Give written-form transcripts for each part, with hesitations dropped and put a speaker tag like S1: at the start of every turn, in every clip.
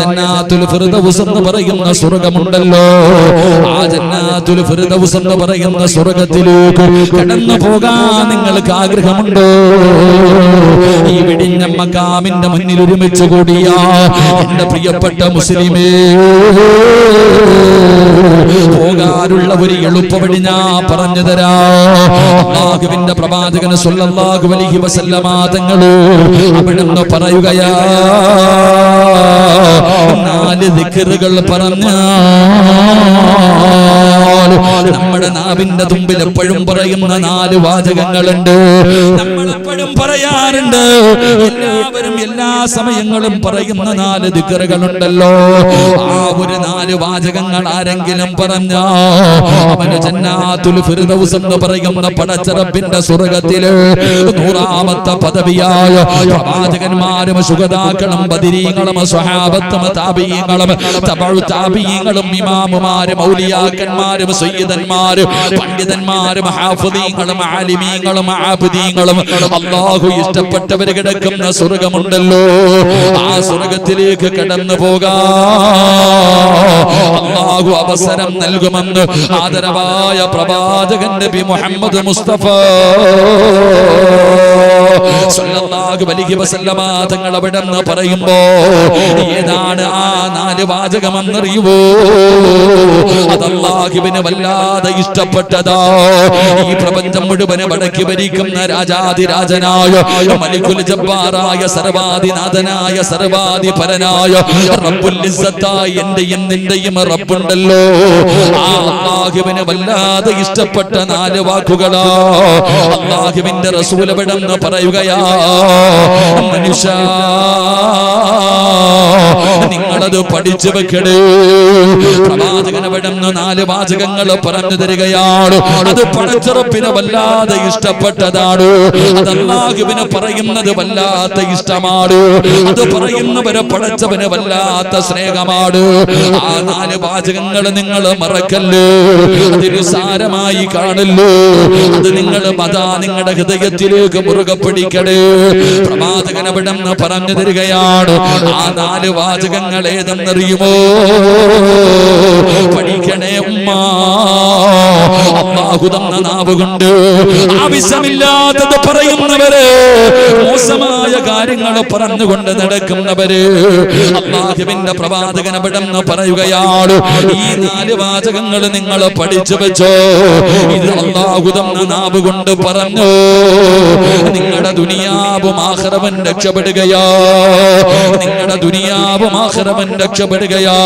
S1: ജന്നാത്തുൽ ഫിർദൗസ് എന്ന് പറയുന്ന സ്വർഗ്ഗമുണ്ടല്ലോ, ആ ജന്നാത്തുൽ ഫിർദൗസ് എന്ന് പറയുന്ന സ്വർഗ്ഗത്തിലേക്ക് കടന്നു പോകാൻ നിങ്ങൾക്ക് ആഗ്രഹമുണ്ടോ? ഈ വെടിഞ്ഞ മഖാമിന്റെ മുന്നിൽ ഒരുമിച്ച് കൂടിയ എന്റെ പ്രിയപ്പെട്ട മുസ്ലിമേ, പോകാനുള്ള ഒരു എളുപ്പവഴി ഞാൻ പറഞ്ഞു തരാം. അല്ലാഹുവിന്റെ പ്രവാചകൻ സ്വല്ലല്ലാഹു അലൈഹി വസല്ലമ തങ്ങൾ അവിടുന്ന് പറയുകയാ, 4 ദിക്റുകൾ പറഞ്ഞാൽ നമ്മുടെ നാവിന്റെ തുമ്പിൽ എപ്പോഴും പറയുന്ന 4 വാചകങ്ങളുണ്ട്. നമ്മൾ എപ്പോഴും പറയാറുണ്ട്, എല്ലാവരും എല്ലാ സമയങ്ങളും പറയുന്ന 4 ദിക്റുകളുണ്ടല്ലോ. ആ ഒരു 4 വാചകങ്ങൾ ആരെങ്കിലും പറഞ്ഞാ അവന് ജന്നാത്തുൽ ഫിർദൗസ് എന്ന് പറയുന്ന പടച്ചറബിന്റെ സ്വർഗ്ഗത്തില് 100ാമത്തെ പദവിയായ പ്രവാചകന്മാരും ശുഹദാക്കളും ബദരീങ്ങളും സ്വഹാബത്തും താബീങ്ങളും തബഉ താബീങ്ങളും ഇമാമുമാരും ഔലിയാക്കന്മാരും സയ്യിദന്മാരും പണ്ഡിതന്മാരും ഹാഫിദീങ്ങളും ആലിമീങ്ങളും ആബിദീങ്ങളും അല്ലാഹു ഇഷ്ടപ്പെട്ടവർ കിടക്കുന്ന സ്വർഗ്ഗമുണ്ടല്ലോ, ആ സ്വർഗ്ഗത്തിലേക്ക് കടന്നു പോകാൻ അല്ലാഹു അവസരം നൽകുമെന്ന് ആദരവായ പ്രവാചകൻ നബി മുഹമ്മദ് മുസ്തഫ സല്ലല്ലാഹു അലൈഹി വസല്ലമ തങ്ങൾ അവിടെന്ന് പറയുമ്പോ ഏതാണ് ആ 4 വാചകമെന്നറിയുവോ? അത് അല്ലാഹുവിനെ വല്ലാതെ ഇഷ്ടപ്പെട്ടതാ. ഈ പ്രപഞ്ചം മുഴുവനും അടക്കി ഭരിക്കുന്ന രാജാതിരാജനായ മലിക്കുൽ ജബ്ബാറായ സർവാധിനാഥനായ സർവാധിപരനായ റബ്ബുൽ ഇസ്സത്തായ എന്റെയും നിന്റെയും റബ്ബുണ്ടല്ലോ, ആ അല്ലാഹുവിനെ വല്ലാതെ ഇഷ്ടപ്പെട്ട 4 വാക്കുകളാ അല്ലാഹുവിന്റെ റസൂൽ അവിടെന്ന് പറയുകയാ, മനുഷ്യ നിങ്ങളത് പഠിച്ചു വെക്കണേ. പ്രവാചകൻ അവിടെന്ന് 4 വാചകങ്ങൾ പറഞ്ഞു തരികയാണ്. അത് പടച്ചറപ്പിനെ വല്ലാതെ ഇഷ്ടപ്പെട്ടതാണ്. അത് അല്ലാഹുവിനെ പറയുന്നത് വല്ലാത്ത ഇഷ്ടമാണ്. അത് പറയുന്നവരെ പടച്ചവന് വല്ലാത്ത സ്നേഹമാണ്. ആ 4 വാചകങ്ങൾ നിങ്ങൾ മറക്കല്ലേ, അതിന് സാരമായി കാണല്ലോ. അത് നിങ്ങൾ നിങ്ങളുടെ ഹൃദയത്തിലേക്ക് മുറുകെ പിടിക്കണേ. പ്രവാചകൻ അവിടെന്ന് പറഞ്ഞു തരികയാണ്. ആ 4 വാചകങ്ങൾ ഏതെന്നറിയുമോ? പഠിക്കണേ ഉമ്മ. അല്ലാഹു തന്ന നാവ് കൊണ്ട് ആവശ്യമില്ലാത്തത് പറയുന്നവര്, മോശമായ കാര്യങ്ങൾ പറഞ്ഞുകൊണ്ട് നടക്കുന്നവര്, അല്ലാഹുവിന്റെ പ്രവാചകൻ അവിടെന്ന് പറയുകയാണ്, ഈ 4 വാചകങ്ങൾ നിങ്ങൾ പഠിച്ചു വെച്ചോ. ഇത് അല്ലാഹു തന്ന നാവ് കൊണ്ട് പറഞ്ഞു, നിങ്ങളുടെ ദുനിയാവും ആഖിറവും രക്ഷപ്പെടുകയാ. നിങ്ങളുടെ ദുനിയാവും ആഖിറവും രക്ഷപ്പെടുകയാ.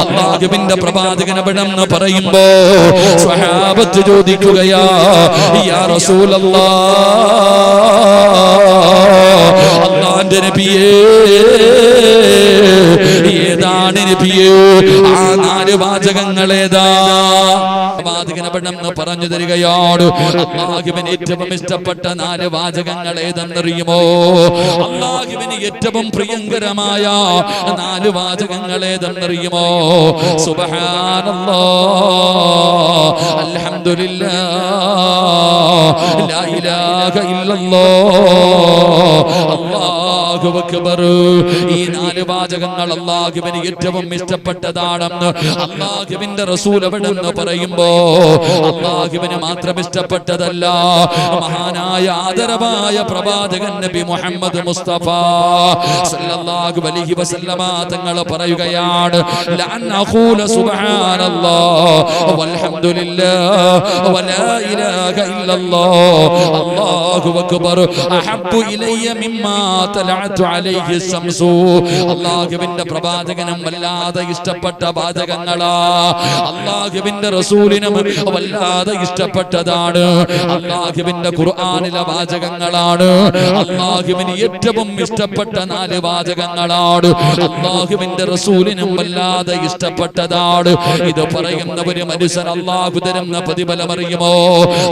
S1: അല്ലാഹുവിന്റെ പ്രവാചകൻ അവിടെന്ന് പറയുമ്പോ സ്വഹാബത്ത് ചോദിക്കുകയാ, യാ റസൂലല്ലാഹ്, അല്ലാഹുവിന്റെ നബിയേ, ഏതാണ് നബിയേ ആ 4 വാചകങ്ങൾ ഏതാ? പ്രവാചകൻ അവിടെന്ന് പറഞ്ഞു തരികയാണ്. അല്ലാഹുവിന് ഏറ്റവും ഇഷ്ടപ്പെട്ട 4 വാചകങ്ങൾ ഏതെന്നറിയുമോ? അല്ലാഹുവിന് ഏറ്റവും പ്രിയങ്കരമായ 4 വാചകങ്ങൾ ഏതെന്നറിയുമോ? സുബ്ഹാനല്ലാഹ്, അൽഹംദുലില്ലാഹ്, ലാ ഇലാഹ ഇല്ലല്ലാഹ്, അല്ലാഹു അക്ബർ. ഈ 4 വാചകങ്ങൾ അല്ലാഹുവിന് ഏറ്റവും ഇഷ്ടപ്പെട്ടതാണെന്ന് അല്ലാഹുവിന്റെ റസൂൽ അവിടെന്ന് പറയുമ്പോ അല്ലാഹുവിന് മാത്രം ഇഷ്ടപ്പെട്ടതല്ല, മഹാനായ ആദരവായ പ്രവാചകൻ നബി മുഹമ്മദ് മുസ്തഫ സല്ലല്ലാഹു അലൈഹി വസല്ലമ തങ്ങൾ പറയുകയാണ്, ലഅൻ അഖൂല സുബ്ഹാനല്ലാഹ് വൽഹംദുലില്ലാഹ് വലാ ഇലാഹ ഇല്ലല്ലാഹ് അല്ലാഹു അക്ബർ അഹബ്ബു ഇലയ്യ മിമ്മാ തലഅതു അലൈഹി ശംസു. അല്ലാഹുവിന്റെ പ്രവാചകനും വല്ലാതെ ഇഷ്ടപ്പെട്ട വാചകങ്ങളാ, അല്ലാഹുവിന്റെ റസൂലിനും വല്ലാതെ ഇഷ്ടപ്പെട്ടതാണ്. അല്ലാഹുവിന്റെ ഖുർആനിലെ വാചകങ്ങളാണ്. അല്ലാഹുവിന് ഏറ്റവും ഇഷ്ടപ്പെട്ട 4 വാചകങ്ങളാണ്. അല്ലാഹുവിന്റെ റസൂലിനും വല്ലാതെ ഇഷ്ടപ്പെട്ടതാണ്. ഇത് പറയുന്ന ഒരു മനുഷ്യൻ അല്ലാഹു തരുന്ന പ്രതിഫലം അറിയുമോ?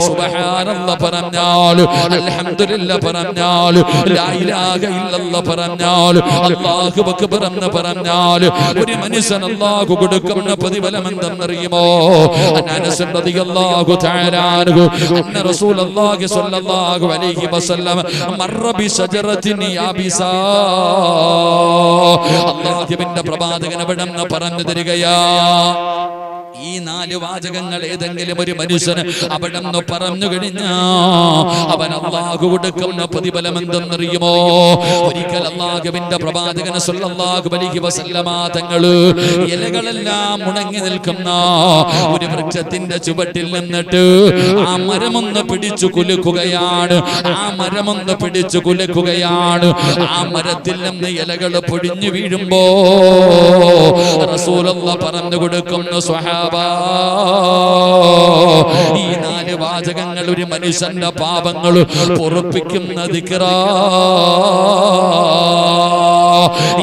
S1: സുബ്ഹാനല്ലാഹ് പറഞ്ഞാൽ, അൽഹംദുലില്ലാഹ് പറഞ്ഞാൽ, ലാ ഇലാഹ ഇല്ലല്ലാഹ് പറഞ്ഞാൽ, അല്ലാഹു അക്ബർ എന്ന് പറഞ്ഞാൽ ഒരു മനുഷ്യൻ അല്ലാഹു കൊടുക്കുന്ന പ്രതിഫലം എന്തെന്നറിയുമോ? അനസ് റളിയല്ലാഹു തആല അൻഹു അന്ന റസൂലുള്ളാഹി സ്വല്ലല്ലാഹു അലൈഹി വസല്ലം മർറ ബി ശജറത്തിൻ യാബിസാ അല്ലാഹുവിന്റെ പ്രവാചകൻ അവിടെന്ന് പറഞ്ഞു തരികയാ. ഈ 4 വാചകങ്ങൾ ഏതെങ്കിലും ഒരു മനുഷ്യന് അവിടെന്ന് പറഞ്ഞു കഴിഞ്ഞാ അവൻ അല്ലാഹു കൊടുക്കുന്ന പ്രതിഫലം എന്തെന്നറിയുമോ? ഒരിക്കൽ അല്ലാഹുവിന്റെ പ്രവാചകൻ സ്വല്ലല്ലാഹു അലൈഹി വസല്ലമ തങ്ങള് ഇലകളെല്ലാം ഉണങ്ങി നിൽക്കുന്ന ഒരു വൃക്ഷത്തിന്റെ ചുവട്ടിൽ നിന്നിട്ട് ആ മരമൊന്ന് പിടിച്ചു കുലുക്കുകയാണ്. ആ മരത്തിൽ നിന്ന് ഇലകൾ പൊടിഞ്ഞു വീഴുമ്പോ റസൂലുള്ളാഹി പറഞ്ഞു കൊടുക്കുന്നു, സ്വഹാബ, ഈ 4 വാചകങ്ങൾ ഒരു മനുഷ്യന്റെ പാപങ്ങൾ പൊറുപ്പിക്കുന്ന ദിക്റാ.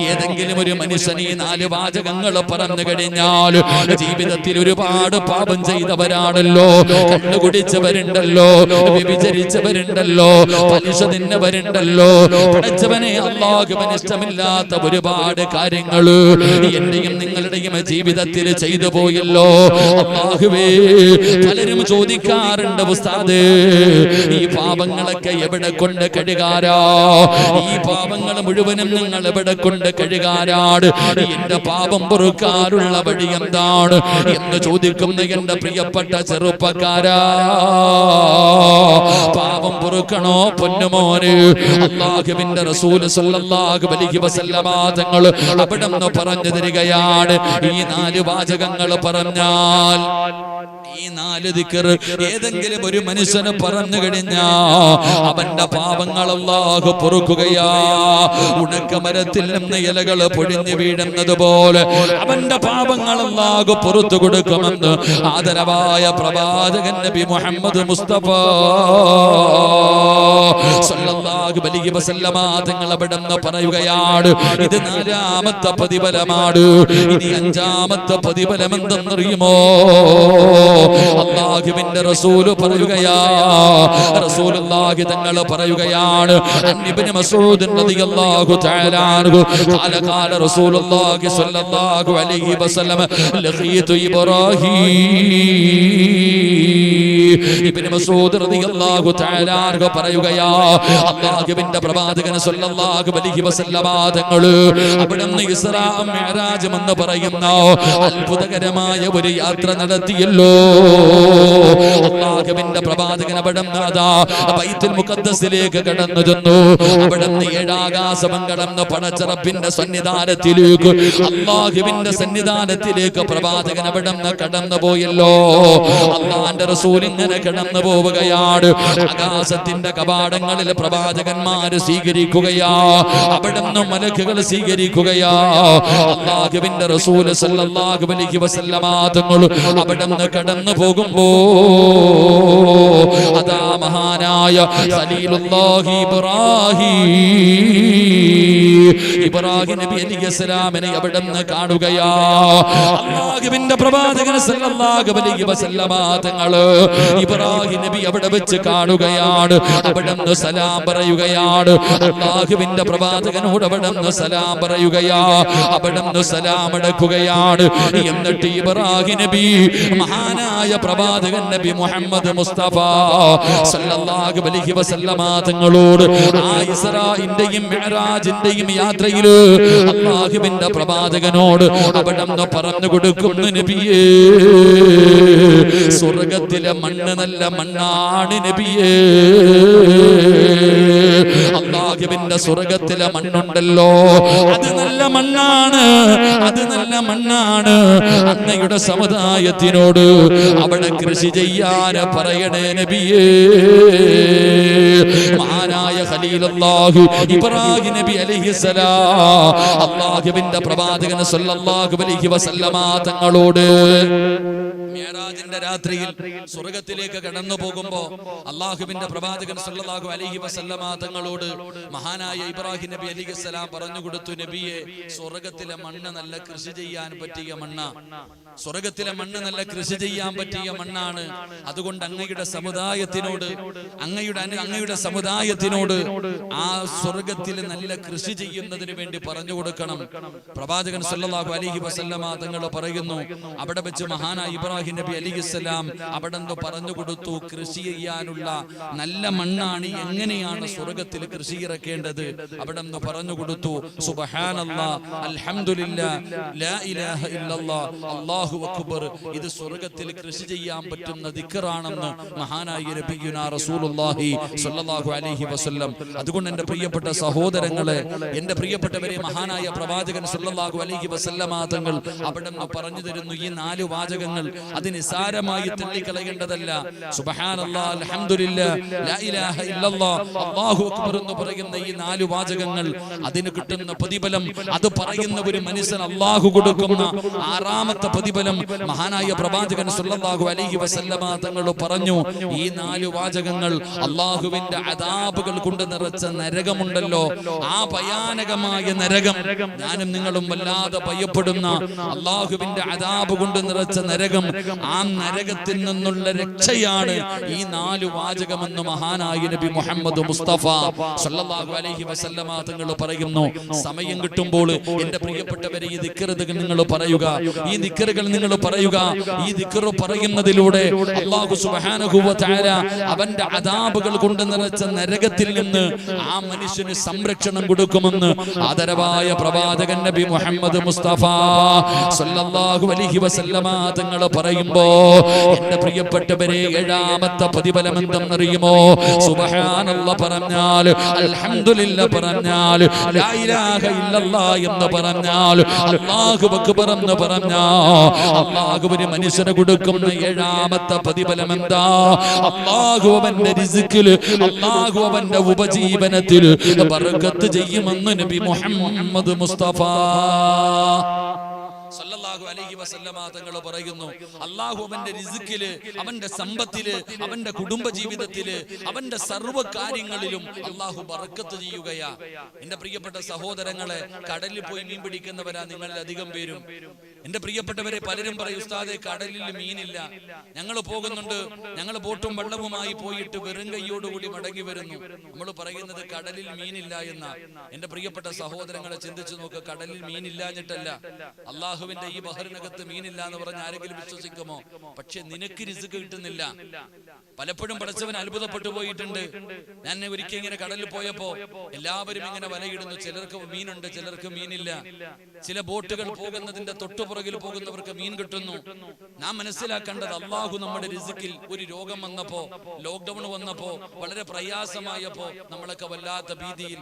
S1: ഏതെങ്കിലും ഒരു മനുഷ്യൻ ഈ 4 വാചകങ്ങൾ പറഞ്ഞു കഴിഞ്ഞാൽ ജീവിതത്തിൽ ഒരുപാട് പാപം ചെയ്തവരാണല്ലോ, കണ്ണുകുടിച്ചവരുണ്ടല്ലോ, വ്യഭിചരിച്ചവരുണ്ടല്ലോ, പലിശ തിന്നവരുണ്ടല്ലോ, പഠിച്ചവനെ അല്ലാഹുവിന് ഇഷ്ടമില്ലാത്ത ഒരുപാട് കാര്യങ്ങൾ എന്റെയും നിങ്ങളുടെയും ജീവിതത്തിൽ ചെയ്തു പോയല്ലോ. അല്ലാഹുവേ, പലരും ചോദിക്കാറുണ്ട്, ഉസ്താദേ, ഈ പാപങ്ങളൊക്കെ എവിടെ കൊണ്ട് കഴുകാരാ? ഈ പാപങ്ങൾ മുഴുവനും നിങ്ങൾ എവിടെ കൊണ്ട് കഴുകാനാണ്? എന്റെ പാപം പൊറുക്കാനുള്ള വഴി എന്താണ് എന്ന് ചോദിക്കുന്ന എന്റെ പ്രിയപ്പെട്ട ചെറുപ്പക്കാരാ, പാപം പൊറുക്കണോ പൊന്നുമോന്? അല്ലാഹുവിന്റെ റസൂൽ സ്വല്ലല്ലാഹു അലൈഹി വസല്ലമ തങ്ങൾ അവിടെന്ന് പറഞ്ഞു തരികയാണ്, ഈ 4 വാചകങ്ങൾ പറഞ്ഞാൽ, ഈ 4 ദിക്ർ ഏതെങ്കിലും ഒരു മനുഷ്യന് പറഞ്ഞു കഴിഞ്ഞാ അവന്റെ പാപങ്ങൾ അല്ലാഹു പൊറുക്കുകയാ. ഉണക്കമരത്തിൽ നിന്ന് ഇലകൾ പൊടിഞ്ഞു വീഴുന്നത് പോലെ അവന്റെ പാപങ്ങൾ അല്ലാഹു പൊറുത്തു കൊടുക്കുമെന്ന് ആദരവായ പ്രവാചകൻ നബി മുഹമ്മദ് മുസ്തഫ സല്ലല്ലാഹു അലൈഹി വസല്ലമ തങ്ങൾ അവിടെന്ന് പറയുകയാണ്, ഇത് 4ാമത്തെ പ്രതിഫലമാണ്. ഇനി 5ാമത്തെ പ്രതിഫലം എന്തെന്നറിയുമോ? അല്ലാഹുവിന്റെ റസൂൽ പറയുകയാ, റസൂലുള്ളാഹി തങ്ങൾ പറയുകയാണ്, ഇബ്നു മസ്ഊദ് റളിയല്ലാഹു തആല അൻഹു ഖാല റസൂലുള്ളാഹി സ്വല്ലല്ലാഹു അലൈഹി വസല്ലം ലഖീതു ഇബ്നു മസ്ഊദ് റളിയല്ലാഹു തആല അൻഹു പറയുകയാ, അല്ലാഹുവിന്റെ പ്രവാചകൻ സ്വല്ലല്ലാഹു അലൈഹി വസല്ലം തങ്ങൾ അവിടുന്ന് ഇസ്രാ മിഅ്റാജ് എന്ന് പറയുന്ന അത്ഭുതകരമായ ഒരു യാത്ര നടത്തിയല്ലോ. അല്ലാഹുവിന്റെ പ്രവാചകൻ അവിടുന്ന് അതാ ബൈത്തുൽ മുഖദ്ദസിലേക്ക് കടന്നു ചെന്നു. അവിടുന്ന് 7 ആകാശം കടന്ന് പടച്ച റബ്ബിന്റെ സന്നിധാനത്തിലേക്ക്, അല്ലാഹുവിന്റെ സന്നിധാനത്തിലേക്ക് പ്രവാചകൻ അവിടുന്ന് കടന്നു പോയല്ലോ. അല്ലാഹുവിന്റെ റസൂൽ ഇങ്ങനെ കടന്നു പോവുകയാണ്. ആകാശത്തിന്റെ കവാടങ്ങളിൽ പ്രവാചകന്മാര് സ്വീകരിക്കുകയാ, അവിടുന്ന് മലക്കുകൾ സ്വീകരിക്കുകയാ. അല്ലാഹുവിന്റെ റസൂൽ സല്ലല്ലാഹു അലൈഹി വസല്ലമ തങ്ങൾ അവിടുന്ന് കടന്നു പോകുമ്പോ അതാ മഹാനായ ഖലീലുല്ലാഹി ഇബ്രാഹിം നബി അലൈഹിസ്സലാമിനെ അവിടുന്ന് കാണുകയാ. അല്ലാഹുവിന്റെ പ്രവാചകൻ സല്ലല്ലാഹു അലൈഹി വസല്ലമ തങ്ങൾ ഇബ്രാഹിം നബി അവിടെ വെച്ച് കാണുകയാണ്. അവിടുന്ന് സലാം പറയുകയാണ്. അല്ലാഹുവിന്റെ പ്രവാചകനോട് അവിടുന്ന് സലാം പറയുകയാ, അവിടുന്ന് സലാം അടക്കുകയാണ്. എന്നിട്ട് ഇബ്രാഹിം നബി മഹാനായ പ്രവാചകൻ നബി മുഹമ്മദ് മുസ്തഫ സല്ലല്ലാഹു അലൈഹി വസല്ലമ തങ്ങളോട് ആ ഇസ്രാഇന്റെയും മിഅ്റാജിന്റെയും യാത്രയിൽ അല്ലാഹുവിന്റെ പ്രവാചകനോട് അവിടുന്ന് പറഞ്ഞു കൊടുക്കുന്നു, നബിയേ, സ്വർഗ്ഗത്തിലെ മണ്ണ് നല്ല മണ്ണാണ് നബിയേ. അല്ലാഹുവിന്റെ സ്വർഗ്ഗത്തിലെ മണ്ണുണ്ടല്ലോ, അത് നല്ല മണ്ണാണ്, അത് നല്ല മണ്ണാണ്. അങ്ങയുടെ സമുദായത്തിനോട് അവിടെ കൃഷി ചെയ്യാൻ പറയണേ നബിയേ. മഹാനായ ഖലീലുല്ലാഹി ഇബ്രാഹിം നബി അലൈഹിസ്സലാം അല്ലാഹുവിന്റെ പ്രവാചകൻ സല്ലല്ലാഹു അലൈഹി വസല്ലമ തങ്ങളോട് മിഅ്റാജിന്റെ രാത്രിയിൽ സ്വർഗ്ഗത്തിലേക്ക് കടന്നു പോകുമ്പോ അല്ലാഹുവിന്റെ പ്രവാചകൻ സല്ലല്ലാഹു അലൈഹി വസല്ലമ തങ്ങളോട് മഹാനായ ഇബ്രാഹിം നബി അലൈഹിസ്സലാം പറഞ്ഞു കൊടുത്തു, നബിയെ, സ്വർഗ്ഗത്തിലെ മണ്ണ് നല്ല കൃഷി ചെയ്യാൻ പറ്റിയ മണ്ണാ, സ്വർഗ്ഗത്തിലെ മണ്ണ് നല്ല കൃഷി ചെയ്യാൻ പറ്റിയ മണ്ണാണ്. അതുകൊണ്ട് അങ്ങയുടെ സമുദായത്തിനോട് ആ സ്വർഗ്ഗത്തിൽ നല്ല കൃഷി ചെയ്യുന്നതിന് വേണ്ടി പറഞ്ഞു കൊടുക്കണം. പ്രവാചകൻ സല്ലല്ലാഹു അലൈഹി വസല്ലമ തങ്ങൾ പറയുന്നു, അവിടെ വെച്ച് മഹാനായ ഇബ്രാഹിം ഇബ്രാഹിം നബി അലൈഹിസ്സലാം അവിടെ നിന്ന് പറഞ്ഞു കൊടുത്തു, കൃഷി ചെയ്യാനുള്ള നല്ല മണ്ണാണ്, എങ്ങനെയാണ് സ്വർഗത്തിൽ കൃഷി ഇറക്കേണ്ടത് അവിടെ നിന്ന് പറഞ്ഞു കൊടുത്തു. സുബ്ഹാനല്ലാഹ്, അൽഹംദുലില്ലാഹ്, ലാ ഇലാഹ ഇല്ലല്ലാഹ്, അല്ലാഹു അക്ബർ. ഇത് സ്വർഗത്തിൽ കൃഷി ചെയ്യാൻ പറ്റുന്ന ദിക്റാണെന്ന് മഹാനായ നബിയുനാ റസൂലുള്ളാഹി സ്വല്ലല്ലാഹു അലൈഹി വസല്ലം. അതുകൊണ്ട് എൻ്റെ പ്രിയപ്പെട്ട സഹോദരങ്ങളെ, എൻ്റെ പ്രിയപ്പെട്ടവരെ, മഹാനായ പ്രവാചകൻ സ്വല്ലല്ലാഹു അലൈഹി വസല്ലമ തങ്ങൾ അവിടെ നിന്ന് പറഞ്ഞു തരുന്നു, ഈ 4 വാചകങ്ങൾ അത് നിസാരമായി തള്ളിക്കളയേണ്ടതല്ല. സുബ്ഹാനല്ലാഹ്, അൽഹംദുലില്ലാഹ്, ലാ ഇലാഹ ഇല്ലല്ലാഹ്, അല്ലാഹു അക്ബർ എന്ന് പറയുന്ന ഈ 4 വാചകങ്ങൾ, അതിന് കിട്ടുന്ന പ്രതിഫലം, അത് പറയുന്ന ഒരു മനുഷ്യൻ അല്ലാഹു കൊടുക്കുന്ന 6ാമത്തെ പ്രതിഫലം മഹാനായ പ്രവാചകൻ സ്വല്ലല്ലാഹു അലൈഹി വസല്ലമ തങ്ങൾ പറഞ്ഞു. ഈ 4 വാചകങ്ങൾ അല്ലാഹുവിന്റെ അദാബുകൾ കൊണ്ട് നിറച്ച നരകമുണ്ടല്ലോ, ആ ഭയാനകമായ നരകം, ഞാനും നിങ്ങളും വല്ലാതെ ഭയപ്പെടുന്ന അല്ലാഹുവിന്റെ അദാബ് കൊണ്ട് നിറച്ച നരകം, ആ നരകത്തിൽ നിന്നുള്ള രക്ഷയാണ് ഈ 4 വാചകമെന്ന് മഹാനായ നബി മുഹമ്മദ് മുസ്തഫ സല്ലല്ലാഹു അലൈഹി വസല്ലമ തങ്ങൾ പറയുന്നു. സമയം കിട്ടുമ്പോൾ എന്റെ പ്രിയപ്പെട്ടവരെ, ഈ ദിക്റുകൾ നിങ്ങൾ പറയുക, ഈ ദിക്റുകൾ നിങ്ങൾ പറയുക. ഈ ദിക്റ് പറയുന്നതിലൂടെ അല്ലാഹു സുബ്ഹാനഹു വ തആല അവന്റെ അദാബുകൾ കൊണ്ട് നിറച്ച നരകത്തിൽ നിന്ന് ആ മനുഷ്യന് സംരക്ഷണം കൊടുക്കുമെന്ന് ആദരവായ പ്രവാചകൻ നബി മുഹമ്മദ് മുസ്തഫ സല്ലല്ലാഹു അലൈഹി വസല്ലമ തങ്ങൾ പറയുമ്പോ, എന്റെ പ്രിയപ്പെട്ടവരെ, 7ാമത്തെ പ്രതിഫലം എന്തെന്നറിയുമോ? സുബ്ഹാനല്ലാഹ് പറഞ്ഞാൽ, അൽഹംദുലില്ലാഹ് പറഞ്ഞാൽ, ലാ ഇലാഹ ഇല്ലല്ലാഹ് എന്ന് പറഞ്ഞാൽ, അല്ലാഹു അക്ബർ എന്ന് പറഞ്ഞാൽ, അല്ലാഹു ഒരു മനുഷ്യന് കൊടുക്കുന്ന 7ാമത്തെ പ്രതിഫലം എന്താ? അല്ലാഹു അവന്റെ റിസ്കിൽ, അല്ലാഹു അവന്റെ ഉപജീവനത്തിൽ ബർക്കത്ത് ചെയ്യുമെന്ന് നബി മുഹമ്മദ് മുസ്തഫ സല്ലല്ലാഹു അലൈഹി വസല്ലമ തങ്ങൾ പറയുന്നു. അല്ലാഹു അവന്റെ റിസ്കില്, അവന്റെ സമ്പത്തില്, അവന്റെ കുടുംബ ജീവിതത്തില്, അവന്റെ സർവ്വ കാര്യങ്ങളിലും അല്ലാഹു ബർക്കത്ത് ചെയ്യുകയാ. എന്റെ പ്രിയപ്പെട്ട സഹോദരങ്ങളെ, കടലിൽ പോയി മീൻ പിടിക്കുന്നവരാ നിങ്ങളിൽ അധികം പേരും. എന്റെ പ്രിയപ്പെട്ടവരെ, പലരും പറയും, ഉസ്താദേ കടലിൽ മീനില്ല. ഞങ്ങൾ പോകുന്നുണ്ട്, ഞങ്ങൾ ബോട്ടും വെള്ളവുമായി പോയിട്ട് വെറും കൈയോടുകൂടി മടങ്ങി വരുന്നു. നമ്മൾ പറയുന്നത് കടലിൽ മീനില്ല എന്ന. എന്റെ പ്രിയപ്പെട്ട സഹോദരങ്ങളെ, ചിന്തിച്ചു നോക്ക്, കടലിൽ മീനില്ലാഞ്ഞിട്ടല്ല, അള്ളാഹുവിന്റെ ഈ ബഹറിനകത്ത് മീനില്ല എന്ന് പറഞ്ഞ് ആരെങ്കിലും വിശ്വസിക്കുമോ? പക്ഷെ നിനക്ക് റിസ്ക് കിട്ടുന്നില്ല. പലപ്പോഴും പടച്ചവൻ അത്ഭുതപ്പെട്ടു പോയിട്ടുണ്ട്. ഞാൻ ഒരിക്കൽ ഇങ്ങനെ കടലിൽ പോയപ്പോ എല്ലാവരും ഇങ്ങനെ വലയിടുന്നു. ചിലർക്ക് മീനുണ്ട്, ചിലർക്ക് മീനില്ല. ചില ബോട്ടുകൾ പോകുന്നതിന്റെ തൊട്ടുപുറകിൽ പോകുന്നവർക്ക് മീൻ കിട്ടുന്നു. നാം മനസ്സിലാക്കേണ്ടത്, അള്ളാഹു നമ്മുടെ റിസ്കിൽ ഒരു രോഗം വന്നപ്പോ, ലോക്ക്ഡൌൺ വന്നപ്പോ, വളരെ പ്രയാസമായപ്പോ നമ്മളൊക്കെ വല്ലാത്ത ഭീതിയിൽ,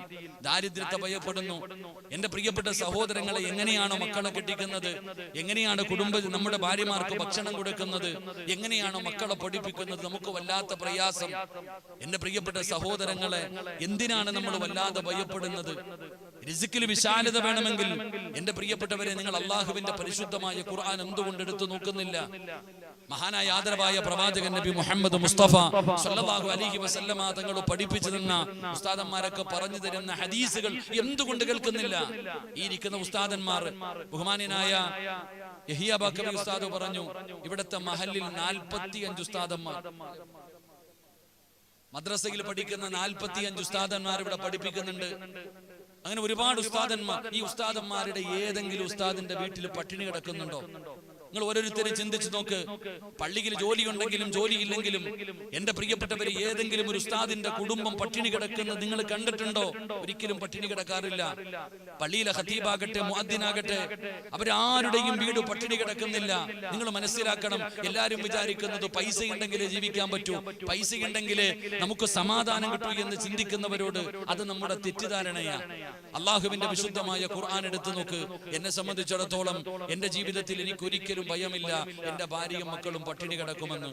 S1: ദാരിദ്ര്യത്തെ ഭയപ്പെടുന്നു. എന്റെ പ്രിയപ്പെട്ട സഹോദരങ്ങളെ, എങ്ങനെയാണോ മക്കളെ കെട്ടിക്കുന്നത്, എങ്ങനെയാണ് നമ്മുടെ ഭാര്യമാർക്ക് ഭക്ഷണം കൊടുക്കുന്നത്, എങ്ങനെയാണോ മക്കളെ പഠിപ്പിക്കുന്നത്, നമുക്ക് വല്ലാത്ത പ്രയാസം. എന്റെ പ്രിയപ്പെട്ട സഹോദരങ്ങളെ, എന്തിനാണ് നമ്മൾ വല്ലാതെ ഭയപ്പെടുന്നത്? റിസ്കിൽ വിശാലത വേണമെങ്കിൽ എന്റെ പ്രിയപ്പെട്ടവരെ, നിങ്ങൾ അള്ളാഹുവിന്റെ പരിശുദ്ധമായ ഖുർആൻ എന്തുകൊണ്ട് എടുത്തു നോക്കുന്നില്ല? മഹാനായ ആദരവായ പ്രവാചകൻ നബി മുഹമ്മദ് മുസ്തഫ സല്ലല്ലാഹു അലൈഹി വസല്ലമ തങ്ങൾ പഠിപ്പിച്ചു തന്ന, ഉസ്താദന്മാരൊക്കെ പറഞ്ഞു തരുന്ന ഹദീസുകൾ എന്തുകൊണ്ട് കേൾക്കുന്നില്ല? ഈ ഇരിക്കുന്ന ഉസ്താദന്മാർ, ബഹുമാന്യനായ യഹിയ ബക്കറി ഉസ്താദ് പറഞ്ഞു, ഇവിടുത്തെ മഹല്ലിൽ 45 ഉസ്താദന്മാർ, മദ്രസയിൽ പഠിക്കുന്ന 45 ഉസ്താദന്മാർ ഇവിടെ പഠിപ്പിക്കുന്നുണ്ട്. അങ്ങനെ ഒരുപാട് ഉസ്താദന്മാർ. ഈ ഉസ്താദന്മാരുടെ ഏതെങ്കിലും ഉസ്താദിന്റെ വീട്ടിൽ പട്ടിണി കിടക്കുന്നുണ്ടോ? നിങ്ങൾ ഓരോരുത്തരും ചിന്തിച്ചു നോക്ക്. പള്ളിയിൽ ജോലി ഉണ്ടെങ്കിലും ജോലിയില്ലെങ്കിലും എന്റെ പ്രിയപ്പെട്ടവര്, ഏതെങ്കിലും ഒരു ഉസ്താദിന്റെ കുടുംബം പട്ടിണി കിടക്കുന്നത് നിങ്ങൾ കണ്ടിട്ടുണ്ടോ? ഒരിക്കലും പട്ടിണി കിടക്കാറില്ല. പള്ളിയിലെ ഖതീബാകട്ടെ, മുഅദ്ദിനാകട്ടെ, അവരാരുടെയും വീട് പട്ടിണി കിടക്കുന്നില്ല. നിങ്ങൾ മനസ്സിലാക്കണം, എല്ലാരും വിചാരിക്കുന്നത് പൈസ ഉണ്ടെങ്കിലേ ജീവിക്കാൻ പറ്റൂ, പൈസ ഉണ്ടെങ്കിലേ നമുക്ക് സമാധാനം കിട്ടൂ എന്ന് ചിന്തിക്കുന്നവരോട് അത് നമ്മുടെ തെറ്റിദ്ധാരണയാ. അള്ളാഹുവിന്റെ വിശുദ്ധമായ ഖുർആൻ എടുത്തു നോക്ക്. എന്നെ സംബന്ധിച്ചിടത്തോളം എന്റെ ജീവിതത്തിൽ എനിക്ക് ഒരിക്കലും ഭയമില്ല എന്റെ ഭാര്യയും മക്കളും പട്ടിണി കിടക്കുമെന്ന്.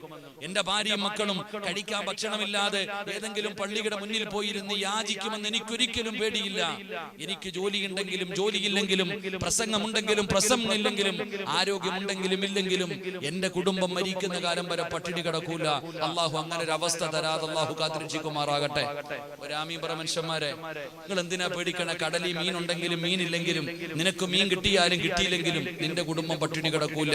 S1: എന്റെ ഭാര്യയും മക്കളും കഴിക്കാൻ ഭക്ഷണമില്ലാതെ ഏതെങ്കിലും പള്ളിയുടെ മുന്നിൽ പോയിരുന്ന് യാചിക്കുമെന്ന് എനിക്കൊരിക്കലും പേടിയില്ല. എനിക്ക് ജോലിയുണ്ടെങ്കിലും ജോലിയില്ലെങ്കിലും, പ്രസംഗമുണ്ടെങ്കിലും പ്രസംഗമില്ലെങ്കിലും, ആരോഗ്യമുണ്ടെങ്കിലും ഇല്ലെങ്കിലും എന്റെ കുടുംബം മരിക്കുന്ന കാലം വരെ പട്ടിണി കിടക്കൂല. അള്ളാഹു അങ്ങനെ ഒരു അവസ്ഥ തരാതെ അള്ളാഹു കാത്തിരക്ഷിക്കുമാറാകട്ടെ. ഒരാമീൻ പറ മനുഷ്യന്മാരെ, നിങ്ങൾ എന്തിനാ പേടിക്കണ? കടലിൽ മീൻ ഉണ്ടെങ്കിലും മീനില്ലെങ്കിലും, നിനക്ക് മീൻ കിട്ടിയാലും കിട്ടിയില്ലെങ്കിലും നിന്റെ കുടുംബം പട്ടിണി കിടക്കൂല.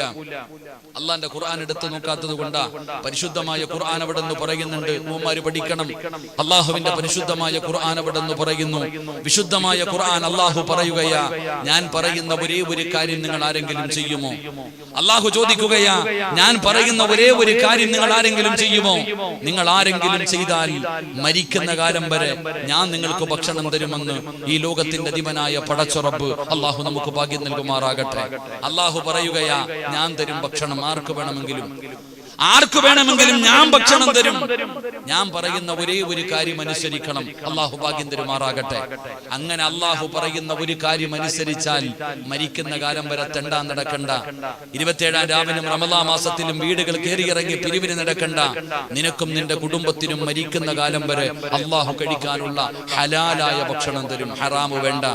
S1: അള്ളാന്റെ ഖുർആൻ എടുത്തു നോക്കാത്തത് കൊണ്ടാ. പരിശുദ്ധമായ ഖുർആൻ അവിടെ നിന്ന് പറയുന്നുണ്ട്, ഉമ്മമാര് പഠിക്കണം. അള്ളാഹുവിന്റെ പരിശുദ്ധമായ ഖുർആൻ അവിടെ നിന്ന് പറയുന്നു. വിശുദ്ധമായ ഖുർആൻ അള്ളാഹു പറയുകയാ, ഞാൻ പറയുന്ന ഒരേ ഒരു കാര്യം നിങ്ങൾ ആരെങ്കിലും ചെയ്യുമോ? അള്ളാഹു ചോദിക്കുകയാ, ഞാൻ പറയുന്ന ഒരേ ഒരു കാര്യം നിങ്ങൾ ആരെങ്കിലും ചെയ്യുമോ? നിങ്ങൾ ആരെങ്കിലും ചെയ്താൽ മരിക്കുന്ന കാലം വരെ ഞാൻ നിങ്ങൾക്ക് ഭക്ഷണം തരുമെന്ന് ഈ ലോകത്തിന്റെ അധിപനായ പടച്ചുറപ്പ് അള്ളാഹു നമുക്ക് ഭാഗ്യം നൽകുമാറാകട്ടെ. അള്ളാഹു പറയുകയാ, ഞാൻ തരും ഭക്ഷണം, ആർക്ക് വേണമെങ്കിലും ഞാൻ ഭക്ഷണം തരും. ഞാൻ പറയുന്ന ഒരേ ഒരു കാര്യം അനുസരിക്കണം. അള്ളാഹു ഭാഗ്യം തരുമാറാകട്ടെ. അങ്ങനെ അള്ളാഹു പറയുന്ന ഒരു കാര്യം അനുസരിച്ചാൽ മരിക്കുന്ന കാലം വരെ തെണ്ടാൻ നടക്കണ്ട. 27-ാം രാവിനും റമദാൻ മാസത്തിലും വീടുകൾ കയറിയിറങ്ങി പിരിവിന് നടക്കണ്ട. നിനക്കും നിന്റെ കുടുംബത്തിനും മരിക്കുന്ന കാലം വരെ അള്ളാഹു കഴിക്കാനുള്ള ഹലാലായ ഭക്ഷണം തരും. ഹറാമ് വേണ്ട.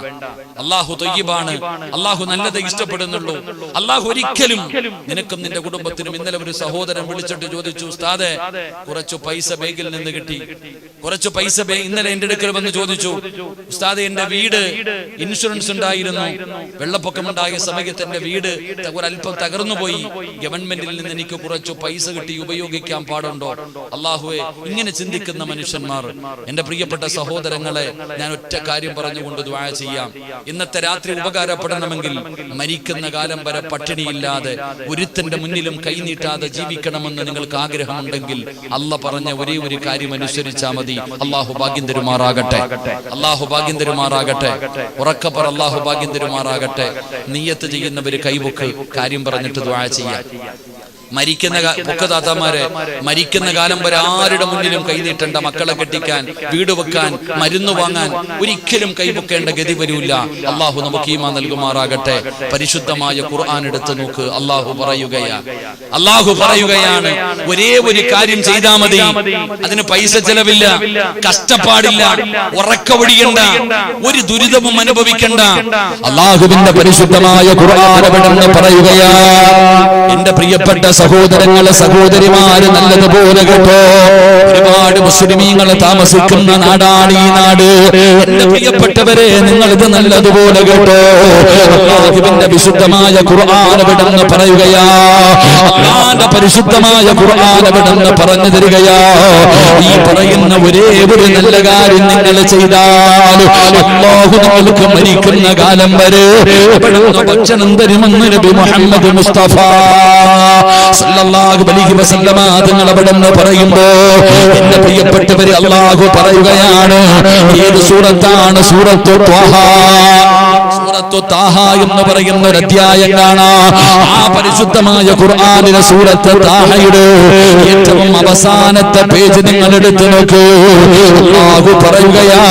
S1: അള്ളാഹു തൊയ്യിബാണ്. അള്ളാഹു നല്ലത് ഇഷ്ടപ്പെടുന്നുള്ളൂ. അള്ളാഹു ഒരിക്കലും നിനക്കും നിന്റെ കുടുംബത്തിനും. ഇന്നലെ ഒരു സഹോദരൻ വിളിച്ചിട്ട് ചോദിച്ചു, ഉസ്താദേ, കുറച്ചു പൈസ ബാങ്കിൽ നിന്ന് കിട്ടി, കുറച്ചു പൈസ ഇന്നലെ എന്റെ അടുക്കൽ വന്ന് ചോദിച്ചു, ഉസ്താദേ, എന്റെ വീട് ഇൻഷുറൻസ് ഉണ്ടായിരുന്നു, വെള്ളപ്പൊക്കമുണ്ടായ സമയത്ത് എന്റെ വീട് ഒരല്പം തകർന്നുപോയി, ഗവൺമെന്റിൽ നിന്ന് എനിക്ക് കുറച്ചു പൈസ കിട്ടി, ഉപയോഗിക്കാൻ പാടുണ്ടോ? അള്ളാഹുവേ, ഇങ്ങനെ ചിന്തിക്കുന്ന മനുഷ്യന്മാർ, എന്റെ പ്രിയപ്പെട്ട സഹോദരങ്ങളെ, ഞാൻ ഒറ്റ കാര്യം പറഞ്ഞുകൊണ്ട് ദുആ ചെയ്യാം. ഇന്നത്തെ രാത്രി ഉപകാരപ്പെടണമെങ്കിൽ മരിക്കുന്ന കാലം വരെ പട്ടിണിയില്ലാതെ ഒരുത്തന്റെ മുന്നിലും കൈനീട്ടാതെ ജീവിക്കണമെന്ന് നിങ്ങൾക്ക് ആഗ്രഹമുണ്ടെങ്കിൽ അള്ളാഹ് പറഞ്ഞ ഒരേ ഒരു കാര്യം അനുസരിച്ചാൽ മതി. അള്ളാഹു ഭാഗ്യം തരുമാറാകട്ടെ. അള്ളാഹു ഭാഗ്യം തരുമാറാകട്ടെ. ഉറക്കപ്പറ, അള്ളാഹു ഭാഗ്യം തരുമാറാകട്ടെ. നിയ്യത്ത് ചെയ്യുന്നവര് കൈവക്ക്, കാര്യം പറഞ്ഞിട്ട് ദുആ ചെയ്യാം. മരിക്കുന്ന പൊക്കതാത്തമാരെ, മരിക്കുന്ന കാലം വരെ ആരുടെ മുന്നിലും കൈനീട്ടേണ്ട. മക്കളെ കെട്ടിക്കാൻ, വീട് വെക്കാൻ, മരുന്ന് വാങ്ങാൻ ഒരിക്കലും കൈവെക്കേണ്ട ഗതി വരൂല്ല. അള്ളാഹു നമുക്ക് ഈമാൻ നൽകുമാറാകട്ടെ. പരിശുദ്ധമായ ഖുർആൻ എടുത്തു നോക്ക്. അള്ളാഹു പറയുകയാണ്, ഒരേ ഒരു കാര്യം ചെയ്താൽ മതി. അതിന് പൈസ ചെലവില്ല, കഷ്ടപ്പാടില്ല, ഉറക്കമൊഴിയണ്ട, ഒരു ദുരിതവും അനുഭവിക്കണ്ട. അള്ളാഹുവിന്റെ പരിശുദ്ധമായ ഖുർആൻ അവിടെ പറയുകയാ, എന്റെ പ്രിയപ്പെട്ട സഹോദരങ്ങളെ, സഹോദരിമാര്, നല്ലതുപോലെ കേട്ടോ. ഒരുപാട് മുസ്ലിമീങ്ങളെ താമസിക്കുന്ന നാടാണ് ഈ നാട്. എന്റെ പ്രിയപ്പെട്ടവരെ, നിങ്ങൾ ഇത് നല്ലതുപോലെ കേട്ടോ. അല്ലാഹുവിന്റെ വിശുദ്ധമായ ഖുർആൻ ഇവിടെ പറയുകയാ, അല്ലാഹുവിന്റെ പരിശുദ്ധമായ ഖുർആൻ ഇവിടെ പറഞ്ഞു തരികയാ, ഈ പറയുന്ന ഒരേ ഒരു നല്ല കാര്യം നിങ്ങൾ ചെയ്താൽ അല്ലാഹു നിങ്ങൾക്ക് മരിക്കുന്ന കാലം വരെ ഭക്ഷണം തരുമെന്ന് നബി മുഹമ്മദ് മുസ്തഫ സല്ലല്ലാഹു അലൈഹി വസല്ലമ തങ്ങൾ അവിടെ പറയുമ്പോ, എന്റെ പ്രിയപ്പെട്ടവരെ, അല്ലാഹു പറയുകയാണ്, ഏത് സൂറത്താണ്? സൂറത്തു ത്വാഹ. സൂറത്തു ത്വാഹ എന്ന് പറയുന്ന ഒരു അധ്യായം കാണാം. ആ പരിശുദ്ധമായ ഖുർആനിലെ സൂറത്ത് ത്വാഹയുടെ ഏറ്റവും അവസാനത്തെ പേജ് നിങ്ങൾ എടുത്തു നോക്കൂ. അല്ലാഹു പറയുകയാ,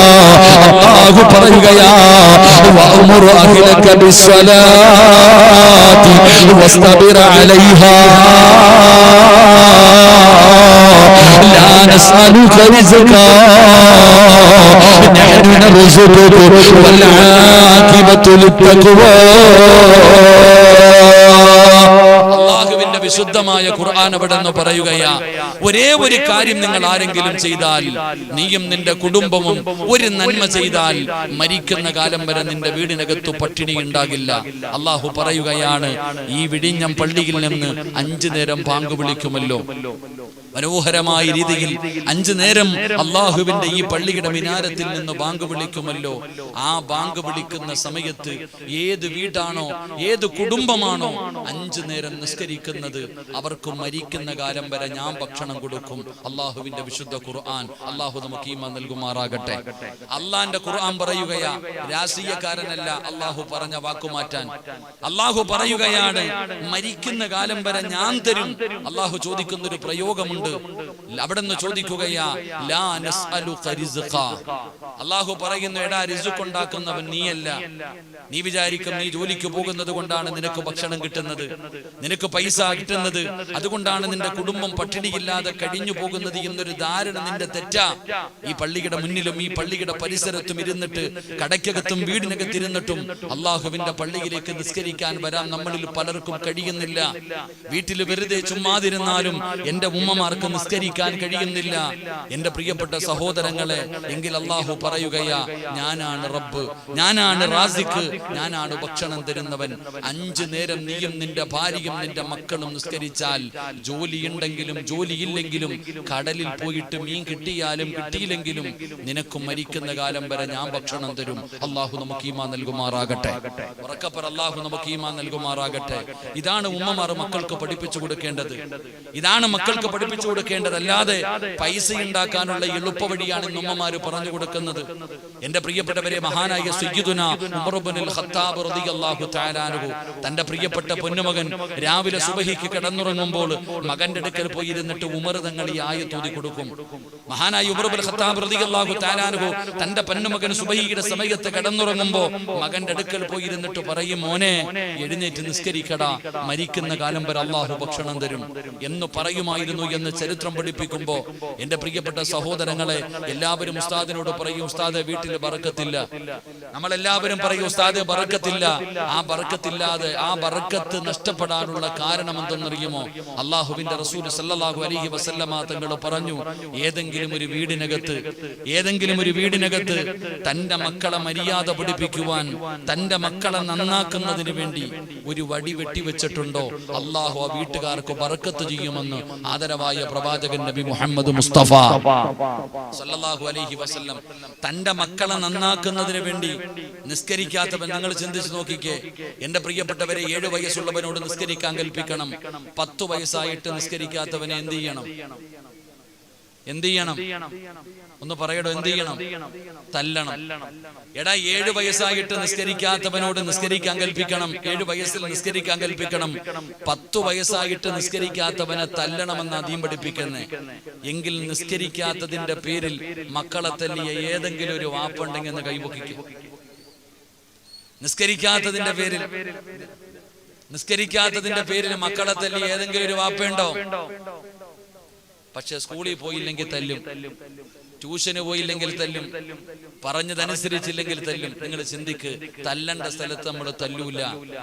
S1: വഅ്മുർ അഹ്ലക ബിസ്സലാത്തി വസ്തബിർ അലൈഹാ ലാ നസ്അലുക റിസ്കാ നഹ്നു നർസുഖുക വൽ ആഖിബത്തു ലിത്തഖ്വാ. അല്ലാഹുവിന്റെ വിശുദ്ധമായ ഖുർആൻ അവിടെ നിന്ന് പറയുകയാ, ഒരേ ഒരു കാര്യം നിങ്ങൾ ആരെങ്കിലും ചെയ്താൽ, നീയും നിന്റെ കുടുംബവും ഒരു നന്മ ചെയ്താൽ മരിക്കുന്ന കാലം വരെ നിന്റെ വീടിനകത്ത് പട്ടിണി ഉണ്ടാകില്ല. അല്ലാഹു പറയുകയാണ്, ഈ വിഴിഞ്ഞം പള്ളിയിൽ നിന്ന് 5 നേരം ബാങ്ക് വിളിക്കുമല്ലോ. മനോഹരമായ രീതിയിൽ 5 നേരം അള്ളാഹുവിന്റെ ഈ പള്ളിയുടെ മിനാരത്തിൽ നിന്ന് ബാങ്ക് വിളിക്കുമല്ലോ. ആ ബാങ്ക് വിളിക്കുന്ന സമയത്ത് ഏത് വീടാണോ, ഏത് കുടുംബമാണോ 5 നേരം നിസ്കരിക്കുന്നത്, അവർക്ക് മരിക്കുന്ന കാലം വരെ ഞാൻ ഭക്ഷണം കൊടുക്കും. അള്ളാഹുവിന്റെ വിശുദ്ധ ഖുർആൻ. അള്ളാഹു നമുക്ക് ഈമാൻ നൽകുമാറാകട്ടെ. അള്ളാന്റെ ഖുർആൻ പറയുകയാ, രാഷ്ട്രീയക്കാരനല്ല അള്ളാഹു പറഞ്ഞ വാക്കുമാറ്റാൻ. അള്ളാഹു പറയുകയാണ്, മരിക്കുന്ന കാലം വരെ ഞാൻ തരും. അള്ളാഹു ചോദിക്കുന്ന ഒരു പ്രയോഗമുണ്ട്, അവിടെ നിന്ന് ചോദിക്കുകയാ, ലാ നസ്അലുക റിസ്ഖാ. അള്ളാഹു പറയുന്നു, എടാ, റിസ്ഖ് ഉണ്ടാക്കുന്നവൻ നീയല്ല. നീ വിചാരിക്കും നീ ജോലിക്ക് പോകുന്നത് കൊണ്ടാണ് നിനക്ക് ഭക്ഷണം കിട്ടുന്നത്, നിനക്ക് പൈസ കിട്ടുന്നത്, അതുകൊണ്ടാണ് നിന്റെ കുടുംബം പട്ടിണിയില്ലാതെ കഴിഞ്ഞു പോകുന്നത് എന്നൊരു ധാരണ നിന്റെ തെറ്റാ. ഈ പള്ളിയുടെ മുന്നിലും ഈ പള്ളിയുടെ പരിസരത്തും ഇരുന്നിട്ട്, കടയ്ക്കകത്തും വീടിനകത്തിരുന്നിട്ടും അള്ളാഹുവിന്റെ പള്ളിയിലേക്ക് നിസ്കരിക്കാൻ വരാൻ നമ്മളിൽ പലർക്കും കഴിയുന്നില്ല. വീട്ടിൽ വെറുതെ ചുമ്മാതിരുന്നാലും എന്റെ ഉമ്മമാർക്ക് നിസ്കരിക്കാൻ കഴിയുന്നില്ല. എന്റെ പ്രിയപ്പെട്ട സഹോദരങ്ങളെ, എങ്കിൽ അള്ളാഹു പറയുകയാ, ഞാനാണ് റബ്ബ്, ഞാനാണ് റാസിഖ്, ഞാനാണ് ഭക്ഷണം തരുന്നവൻ. 5 നേരം നീയും നിന്റെ ഭാര്യയും നിന്റെ മക്കളും നിസ്കരിച്ചാൽ, ജോലിയുണ്ടെങ്കിലും ജോലിയില്ലെങ്കിലും, കടലിൽ പോയിട്ട് മീൻ കിട്ടിയാലും കിട്ടിയില്ലെങ്കിലും നിനക്കും മരിക്കുന്ന കാലം വരെ ഞാൻ ഭക്ഷണം തരും. അള്ളാഹു നമുക്ക് ഈമാൻ നൽകുമാറാകട്ടെ. ഉറക്കപ്പർ അള്ളാഹു നമുക്ക് ഈമാൻ നൽകുമാറാകട്ടെ. ഇതാണ് ഉമ്മമാർ മക്കൾക്ക് പഠിപ്പിച്ചു കൊടുക്കേണ്ടത്. ഇതാണ് മക്കൾക്ക് പഠിപ്പിച്ചു കൊടുക്കേണ്ടത്. അല്ലാതെ പൈസ ഉണ്ടാക്കാനുള്ള എളുപ്പ വഴിയാണ് ഉമ്മമാര് പറഞ്ഞു കൊടുക്കുന്നത്. എന്റെ പ്രിയപ്പെട്ടവരെ, മഹാനായ സയ്യിദുനാ ഉമർ ഇബ്നുൽ ഖത്താബ് റളിയല്ലാഹു തആല അൻഹു തന്റെ പ്രിയപ്പെട്ട പൊന്നുമകൻ രാവിലെ സുബഹിക്ക് കിടന്നുറങ്ങുമ്പോൾ മകന്റെ അടുക്കൽ പോയി ഇരുന്നിട്ട് ഉമർ തങ്ങൾ ഈ ആയത്ത് ഓതി കൊടുക്കും. മഹാനായ ഉമർ ഇബ്നുൽ ഖത്താബ് റളിയല്ലാഹു തആല അൻഹു തന്റെ പൊന്നുമകൻ സുബഹിയുടെ സമയത്ത് കിടന്നുറങ്ങുമ്പോൾ മകന്റെ അടുക്കൽ പോയി ഇരുന്നിട്ട് പറയും, മോനെ എഴുന്നേറ്റ് നിസ്കരിക്കടാ, മരിക്കുന്ന കാലം വരെ അള്ളാഹു ഭക്ഷണം തരും എന്ന് പറയുമായിരുന്നു എന്ന് ചരിത്രം പഠിപ്പിക്കുമ്പോ, എന്റെ പ്രിയപ്പെട്ട സഹോദരങ്ങളെ, എല്ലാവരും ഉസ്താദിനോട് പറയും, ഉസ്താദ് വീട്ടിൽ ബറക്കത്തില്ല. നമ്മളെല്ലാവരും പറയും, ഉസ്താദ് ബറക്കത്തില്ല. ആ ബറക്കത്തില്ലാതെ ആ ബറക്കത്ത് നഷ്ടപ്പെടാനുള്ള കാരണം എന്തെന്നറിയുമോ? അള്ളാഹുവിന്റെ റസൂൽ സല്ലല്ലാഹു അലൈഹി വസല്ലമ തങ്ങൾ പറഞ്ഞു, ഏതെങ്കിലും ഒരു വീടിനകത്ത് തന്റെ മക്കളെ മര്യാദ പഠിപ്പിക്കുവാൻ, തന്റെ മക്കളെ നന്നാക്കുന്നതിന് വേണ്ടി ഒരു വടി വെട്ടിവെച്ചിട്ടുണ്ടോ, അള്ളാഹു ആ വീട്ടുകാർക്ക് ബറക്കത്ത് ചെയ്യുമെന്ന് ആദരവായ പ്രവാചകൻ നബി മുഹമ്മദ് മുസ്തഫ സല്ലല്ലാഹു അലൈഹി വസല്ലം. തന്റെ മക്കളെ നന്നാക്കുന്നതിന് വേണ്ടി നിസ്കരിക്കാത്തവൻ, നിങ്ങൾ ചിന്തിച്ചു നോക്കിക്കേ. എന്റെ പ്രിയപ്പെട്ടവരെ, 7 വയസ്സുള്ളവനോട് നിസ്കരിക്കാൻ കൽപ്പിക്കണം. 10 വയസ്സായിട്ട് നിസ്കരിക്കാത്തവനെ എന്ത് ചെയ്യണം? ഒന്ന് പറയടോ, എന്ത് ചെയ്യണം? തല്ലണം. എടാ, 7 വയസ്സായിട്ട് നിസ്കരിക്കാത്തവനോട് നിസ്കരിക്കാൻ കൽപ്പിക്കണം. 7 വയസ്സിൽ നിസ്കരിക്കാൻ കൽപ്പിക്കണം. 10 വയസ്സായിട്ട് നിസ്കരിക്കാത്തവനെ തല്ലണമെന്ന് ആദ്യം പഠിപ്പിക്കുന്നേ. എങ്കിൽ നിസ്കരിക്കാത്തതിന്റെ പേരിൽ മക്കളെ തല്ലിയ ഏതെങ്കിലും ഒരു വാപ്പുണ്ടെങ്കിൽ എന്ന് കൈപൊക്കിക്കും. നിസ്കരിക്കാത്തതിന്റെ പേരിൽ മക്കളെ തല്ലി ഏതെങ്കിലും ഒരു വാപ്പയുണ്ടോ? പക്ഷെ സ്കൂളിൽ പോയില്ലെങ്കിൽ തല്ലും, ട്യൂഷന് പോയില്ലെങ്കിൽ തല്ലും, പറഞ്ഞതനുസരിച്ചില്ലെങ്കിൽ തല്ലും. നിങ്ങൾ ചിന്തിക്ക്, തല്ലണ്ട സ്ഥലത്ത് നമ്മൾ തല്ലൂല.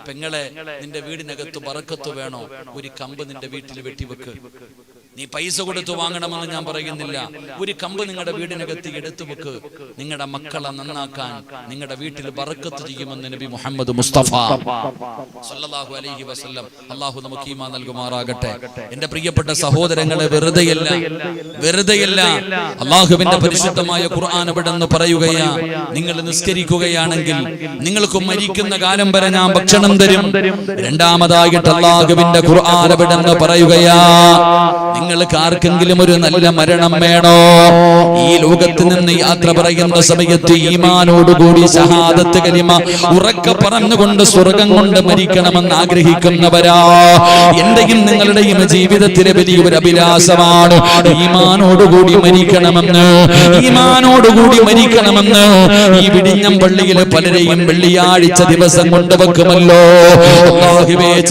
S1: പെങ്ങളെ, നിന്റെ വീടിനകത്ത് ബറക്കത്ത് വേണോ? ഒരു കമ്പ് നിന്റെ വീട്ടിൽ വെട്ടിവെക്ക്. നീ പൈസ കൊടുത്തു വാങ്ങണമെന്ന് ഞാൻ പറയുന്നില്ല. ഒരു കമ്പ് നിങ്ങളുടെ വീടിനകത്ത് എടുത്തു വെക്ക്. നിങ്ങളുടെ മക്കളെ നന്നാക്കാൻ നിങ്ങളുടെ വീട്ടിൽ ബറക്കത്ത് ചെയ്യുമെന്ന് നബി മുഹമ്മദ് മുസ്തഫ സല്ലല്ലാഹു അലൈഹി വസല്ലം. അല്ലാഹു നമുക്ക് ഈമാൻ നൽകുമാറാകട്ടെ. എന്റെ പ്രിയപ്പെട്ട സഹോദരങ്ങളെ, വെറുതെയല്ല അല്ലാഹുവിന്റെ പരിശുദ്ധമായ ഖുർആൻ ഇവിടെന്ന് പറയുകയാ, നിങ്ങൾ നിസ്കരിക്കുകയാണെങ്കിൽ നിങ്ങൾക്ക് മരിക്കുന്ന കാലം വരെ ഞാൻ ഭക്ഷണം തരും. രണ്ടാമതായിട്ട് അല്ലാഹുവിന്റെ ഖുർആൻ ഇവിടെന്ന് പറയുകയാ, നിങ്ങൾക്ക് ആർക്കെങ്കിലും ഒരു നല്ല മരണം വേണോ? ഈ ലോകത്ത് നിന്ന് യാത്ര പറയുന്ന സമയത്ത് ഈമാനോടുകൂടി ഷഹാദത്ത് കലിമ ഉറക്കെ പറഞ്ഞുകൊണ്ട് സ്വർഗം കൊണ്ട് മരിക്കണമെന്ന് ആഗ്രഹിക്കുന്നവരാ. എന്റെയും നിങ്ങളുടെയും ജീവിതത്തിലെ വലിയൊരു അഭിലാഷമാണ് ഈമാനോടുകൂടി മരിക്കണമെന്ന്. ഈ വിടിഞ്ഞം പള്ളിയിലെ പലരെയും വെള്ളിയാഴ്ച ദിവസം കൊണ്ടുവെക്കുമല്ലോ.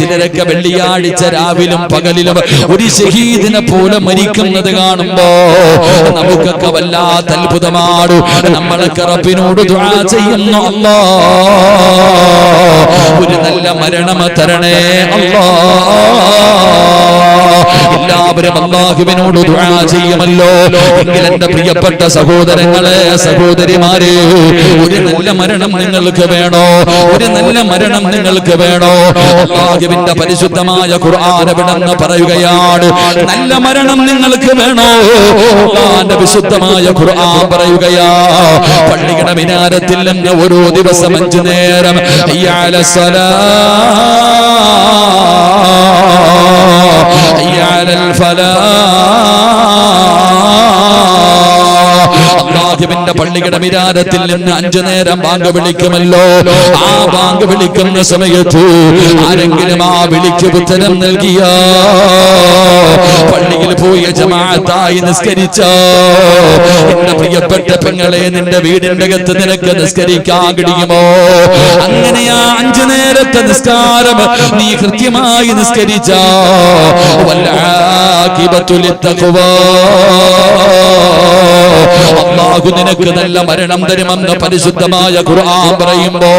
S1: ചിലരൊക്കെ വെള്ളിയാഴ്ച രാവിലും പകലിലും ഒരു ഷഹീദിനെ പോലെ മരിക്കുന്നത് കാണുമ്പോ നമുക്കൊക്കെ വല്ലാത്ത അത്ഭുതമാണ്. നമ്മളൊക്കെ റബ്ബിനോട് ദുആ ചെയ്യുന്നു, അല്ലാഹ് ഒരു നല്ല മരണം തരണേ അല്ലാഹ്. എല്ലാവരും അല്ലാഹുവിനോട് ദുആ ചെയ്യുമല്ലോ. എങ്കിൽ എന്റെ പ്രിയപ്പെട്ട സഹോദരങ്ങളെ, സഹോദരിമാരെ, ഒരു നല്ല മരണം നിങ്ങൾക്ക് വേണോ? അല്ലാഹുവിന്റെ പരിശുദ്ധമായ ഖുർആൻ ഇവിടെന്ന് പറയുകയാണ്, നല്ല മരണം നിങ്ങൾക്ക് വേണോ? അല്ലാഹുവിന്റെ വിശുദ്ധമായ ഖുർആൻ പറയുകയാ, പള്ളിയുടെ മിനാരത്തിൽ നിന്ന് ഓരോ ദിവസം 5 നേരം ഹയ്യ അലസ്സലാ ഹയ്യ അലൽ അല്ലാഹുവിന്റെ പള്ളിയുടെ മിനാരത്തിൽ നിന്ന് 5 നേരം ബാങ്ക് വിളിക്കുമല്ലോ. ആ ബാങ്ക് വിളിക്കുന്ന സമയത്ത് ആരെങ്കിലും ആ വിളിക്ക് ഉത്തരം നൽകിയ, പള്ളിയിൽ പോയി ജമാഅത്തായി നിസ്കരിച്ച എന്റെ പ്രിയപ്പെട്ട പെങ്ങളെ, നിന്റെ വീടിന്റെ അകത്ത് നിനക്ക് നിസ്കരിക്കാൻ കഴിയുമോ? അങ്ങനെയാ 5 നേരത്തെ നിസ്കാരം നീ കൃത്യമായി നിസ്കരിച്ച, വൽആഖിബത്തു ലിത്തഖ്വാ, അല്ലാഹു നിനക്ക് നിനക്ക് നല്ല മരണം തരുമെന്ന് പരിശുദ്ധമായ ഖുർആൻ പറയുമ്പോ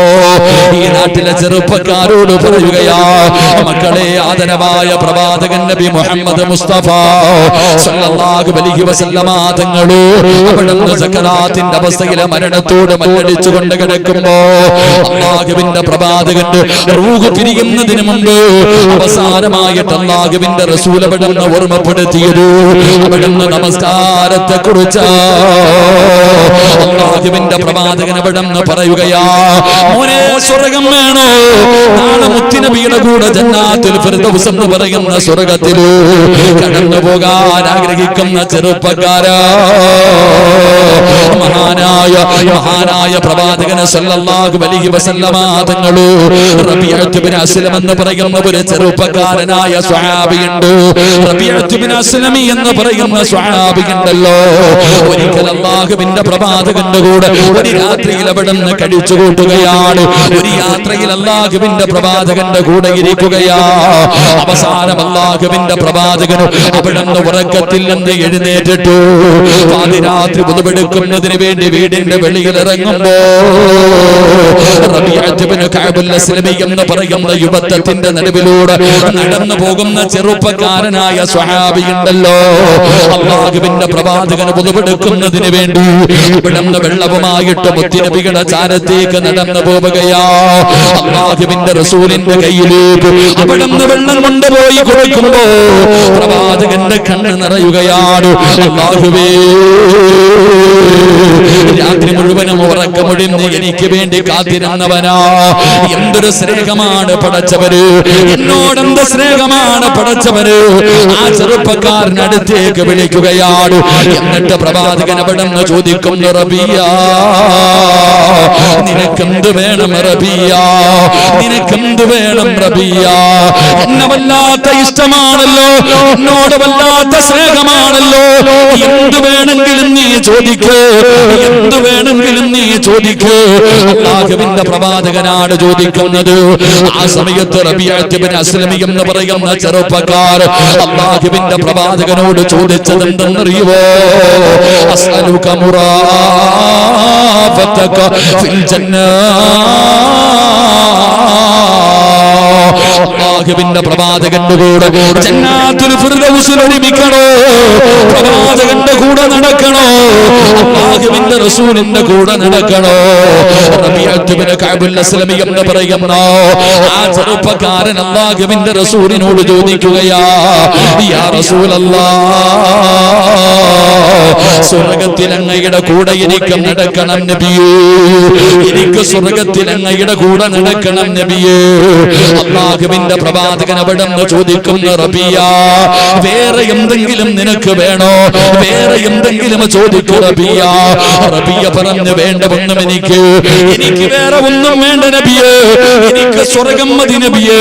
S1: ഈ നാട്ടിലെ ചെറുപ്പക്കാരോട് പറയുകയാ, മക്കളെ, ആദരവായ പ്രവാചകൻ നബി മുഹമ്മദ് മുസ്തഫ സല്ലല്ലാഹു അലൈഹി വസല്ലമ തങ്ങള് അവിടുന്ന് സക്കറാത്തിന്റെ അവസ്ഥയിലെ മരണത്തോട് മല്ലടിച്ചുകൊണ്ട് കിടക്കുമ്പോ അല്ലാഹുവിന്റെ പ്രവാചകന്റെ റൂഹ് പിരിയുന്നതിന് മുമ്പ് അവസാനമായിട്ട് അല്ലാഹുവിന്റെ റസൂൽ അവിടുന്ന് ഓർമ്മപ്പെടുത്തിയത് അവിടുന്ന് നമസ്കാരത്തെ കുറിച്ച്. അല്ലാഹുവിന്റെ പ്രവാചകൻ അവിടുന്ന് പറയുകയാ, മോനെ, സ്വർഗം വേണോ? നാളെ മുത്തുനബിയുടെ കൂടെ ജന്നാത്തുൽ ഫിർദൗസ് എന്ന് പറയുന്ന സ്വർഗത്തിൽ കടന്നു പോകാൻ ആഗ്രഹിക്കുന്ന ചെറുപ്പക്കാരാ, മഹാനായ പ്രവാചകൻ സല്ലല്ലാഹു അലൈഹി വസല്ലമ തങ്ങള് റബീഅത്ത് ബിൻ അസ്ലം എന്ന് പറയുന്ന ഒരു ചെറുപ്പക്കാരനായ സ്വഹാബിയുണ്ട്. റബീഅത്ത് ബിൻ അസ്ലമി എന്ന് പറയുന്ന സ്വഹാബിയുണ്ടല്ലോ, ഒരിക്കൽ അല്ലാഹുവിന്റെ പ്രവാചകന്റെ കൂടെ ഒരു രാത്രിയിൽ അവിടുന്ന് കഴിച്ചു കൂട്ടുകയാണ്. ഒരു യാത്രയിൽ അല്ലാഹുവിന്റെ പ്രവാചകന്റെ കൂടെ ഇരിക്കുകയാ. അവസാനം അല്ലാഹുവിന്റെ പ്രവാചകൻ അവിടുന്ന് ഉറക്കത്തിൽ നിന്ന് എഴുന്നേറ്റിട്ടു പാതിരാത്രി പുതുപെടുക്കുന്നതിന് വേണ്ടി വീടിന്റെ വെളിയിൽ ഇറങ്ങുമ്പോ റബീഅത്ത് ബിൻ കഅബുൽ അസ്ലമി എന്ന് പറയുന്ന യുവത്വത്തിന്റെ നടുവിലൂടെ നടന്നു പോകുന്ന ചെറുപ്പക്കാരനായ സ്വഹാബിയുണ്ടല്ലോ, അല്ലാഹുവിന്റെ പ്രവാചകൻ പുതുപെടുക്കുന്നതിന് വേണ്ടി ഇവിടുന്ന് വെള്ളവുമായിട്ട് മുത്തുനബിയുടെ ചാരത്തേക്ക് നടന്നു പോവുകയാ. അല്ലാഹുവിന്റെ റസൂലിന്റെ കയ്യിലേക്ക് അവിടുന്ന് വെള്ളം കൊണ്ടുപോയി കൊടുക്കുമ്പോ പ്രവാചകന്റെ കണ്ണ് നിറയുകയാണ്. അല്ലാഹുവേ, രാത്രി മുഴുവനും ഉറക്കമൊഴിഞ്ഞ് എനിക്ക് വേണ്ടി കാത്തിരുന്നവനാ, എന്തൊരു സ്നേഹമാണ് പടച്ചവര്, എന്നോടെന്ത് സ്നേഹമാണ് പടച്ചവര്. ആ ചെറുപ്പക്കാരനടുത്തേക്ക് വിളിക്കുകയാണ്. എന്നിട്ട് പ്രവാചകൻ അവിടുന്ന് ചോദിക്കുന്നു, റബിയ, നിനക്കെന്ത് വേണം റബിയ, നിനക്കെന്ത് വേണം റബിയ? എന്നെ വല്ലാത്ത ഇഷ്ടമാണല്ലോ, എന്നോട് വല്ലാത്ത സ്നേഹമാണല്ലോ, എന്ത് വേണമെങ്കിലും നീ ചോദിക്ക്, എന്ത് വേണമെങ്കിലും നീ ചോദിക്ക്. അല്ലാഹുവിന്റെ പ്രവാചകനാണ് ചോദിക്കുന്നത്. ആ സമയത്ത് റബീഅത്ത് ബിൻ അസ്ലമി എന്ന് പറയുന്ന ചെറുപ്പക്കാർ അല്ലാഹുവിന്റെ പ്രവാചകനോട് ചോദിച്ചത് എന്തെന്നറിയുവോ? അസ്അലുക മുറാഫതക ഫിൽ ജന്നാ. അല്ലാഹുവിന്റെ പ്രവാചകന്റെ കൂടെ ജന്നാത്തുൽ ഫിർദൗസിൽ ഒരുമിക്കണോ? പ്രവാചകന്റെ കൂടെ നടക്കണോ? അല്ലാഹുവിന്റെ റസൂലിന്റെ കൂടെ നടക്കണോ? റബീഅത്ത് ബിൻ കഅബുൽ അസ്ലമി എന്ന് പറയുന്ന ആ ചെറുപ്പക്കാരൻ അല്ലാഹുവിന്റെ റസൂലിനോട് ചോദിക്കുകയാ, യാ റസൂലല്ലാഹ്, സ്വർഗ്ഗത്തിൽ അങ്ങയുടെ കൂടെ എനിക്ക് നടക്കണം നബിയേ, എനിക്ക് സ്വർഗ്ഗത്തിൽ അങ്ങയുടെ കൂടെ നടക്കണം നബിയേ. അല്ലാഹുവിന്റെ പ്രവാചകൻ അവിടുന്ന് ചോദിക്കുന്നു, റബിയ, വേറെ എന്തെങ്കിലും നിനക്ക് വേണോ? വേറെ എന്തെങ്കിലും ചോദിക്കൂ റബിയ. റബിയ പറഞ്ഞു, വേണ്ട ഒന്നും എനിക്ക് വേറെ ഒന്നും വേണ്ട നബിയേ, എനിക്ക് സ്വർഗ്ഗം മതി നബിയേ,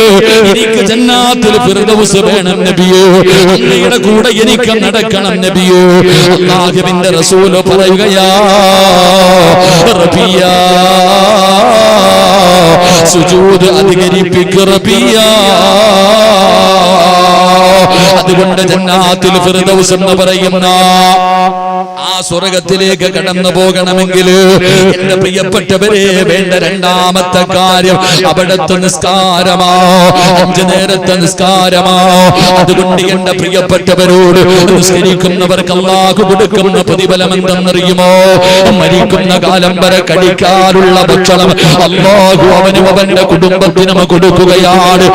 S1: എനിക്ക് ജന്നാത്തുൽ ഫിർദൗസ് വേണം നബിയേ, അങ്ങയുടെ കൂടെ എനിക്ക് നടക്കണം നബിയേ. അല്ലാഹുവിന്റെ റസൂൽ പറയുകയാ, റബിയ, സുജൂദ് അധികരിപ്പിക്കു റബിയ. അതുകൊണ്ട് ജന്നാത്തുൽ ഫിർദൗസ് എന്ന് പറയുന്ന ആ സ്വർഗത്തിലേക്ക് കടന്നു പോകണമെങ്കിൽ എന്റെ പ്രിയപ്പെട്ടവരെ വേണ്ട രണ്ടാമത്തെ കാര്യം അവിടുത്തെ നിസ്കാരമോ, 5 നേരത്തെ നിസ്കാരമോ. അതുകൊണ്ട് എന്റെ പ്രിയപ്പെട്ടവരോട് നിസ്കരിക്കുന്നവർക്ക് അല്ലാഹു കൊടുക്കുന്ന പ്രതിഫലം എന്തെന്നറിയുമോ? മരിക്കുന്ന കാലം വരെ കഴിക്കാനുള്ള ഭക്ഷണം അല്ലാഹു അവനും അവന്റെ കുടുംബത്തിനും കൊടുക്കുകയാണ്.